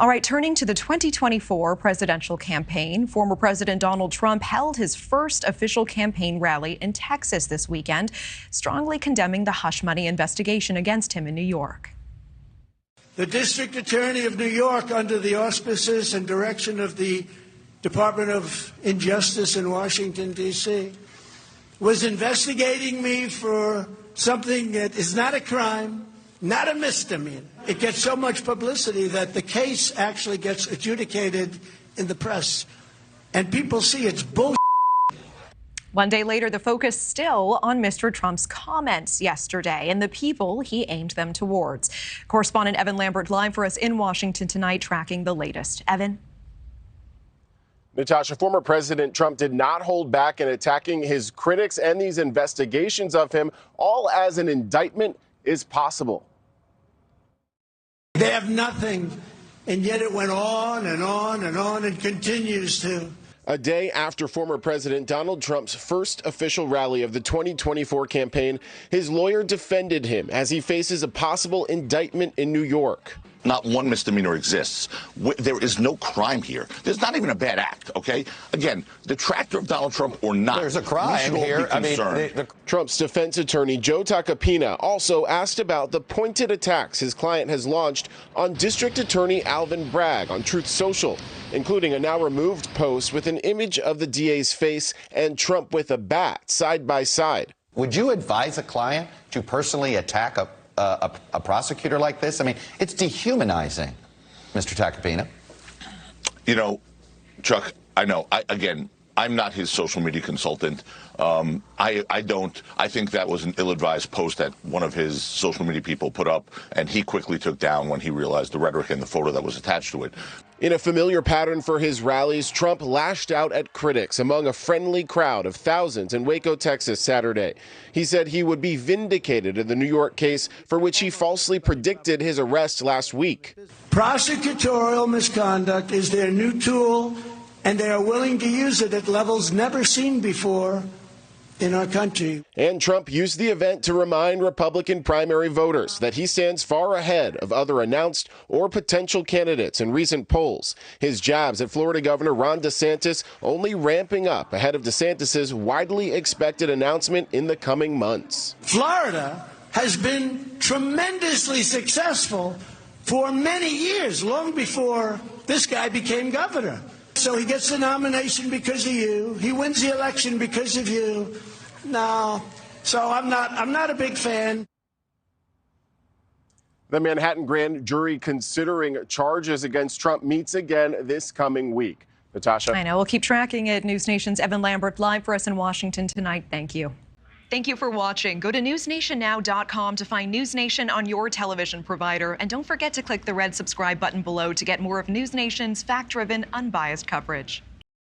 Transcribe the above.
All right, turning to the 2024 presidential campaign, former President Donald Trump held his first official campaign rally in Texas this weekend, strongly condemning the hush money investigation against him in New York. The District Attorney of New York, under the auspices and direction of the Department of Injustice in Washington, D.C., was investigating me for something that is not a crime, not a misdemeanor. It gets so much publicity that the case actually gets adjudicated in the press, and people see it's bullshit. One day later, the focus still on Mr. Trump's comments yesterday and the people he aimed them towards. Correspondent Evan Lambert live for us in Washington tonight, tracking the latest. Evan? Natasha, former President Trump did not hold back in attacking his critics and these investigations of him, all as an indictment is possible. They have nothing, and yet it went on and on and on and continues to. A day after former President Donald Trump's first official rally of the 2024 campaign, his lawyer defended him as he faces a possible indictment in New York. Not one misdemeanor exists. There is no crime here. There's not even a bad act, okay? Again, detractor of Donald Trump or not, there's a crime here. I mean, Trump's defense attorney, Joe Tacopina, also asked about the pointed attacks his client has launched on District Attorney Alvin Bragg on Truth Social, including a now removed post with an image of the DA's face and Trump with a bat side by side. Would you advise a client to personally attack a prosecutor like this? I mean, it's dehumanizing, Mr. Tacopina. You know, Chuck, I know. I'm not his social media consultant. I think that was an ill-advised post that one of his social media people put up, and he quickly took down when he realized the rhetoric and the photo that was attached to it. In a familiar pattern for his rallies, Trump lashed out at critics among a friendly crowd of thousands in Waco, Texas, Saturday. He said he would be vindicated in the New York case for which he falsely predicted his arrest last week. Prosecutorial misconduct is their new tool, and they are willing to use it at levels never seen before in our country. And Trump used the event to remind Republican primary voters that he stands far ahead of other announced or potential candidates in recent polls. His jabs at Florida Governor Ron DeSantis only ramping up ahead of DeSantis's widely expected announcement in the coming months. Florida has been tremendously successful for many years, long before this guy became governor. So he gets the nomination because of you. He wins the election because of you. No. So I'm not a big fan. The Manhattan grand jury considering charges against Trump meets again this coming week. Natasha? I know. We'll keep tracking it. NewsNation's Evan Lambert live for us in Washington tonight. Thank you. Thank you for watching. Go to newsnationnow.com to find NewsNation on your television provider. And don't forget to click the red subscribe button below to get more of NewsNation's fact-driven, unbiased coverage.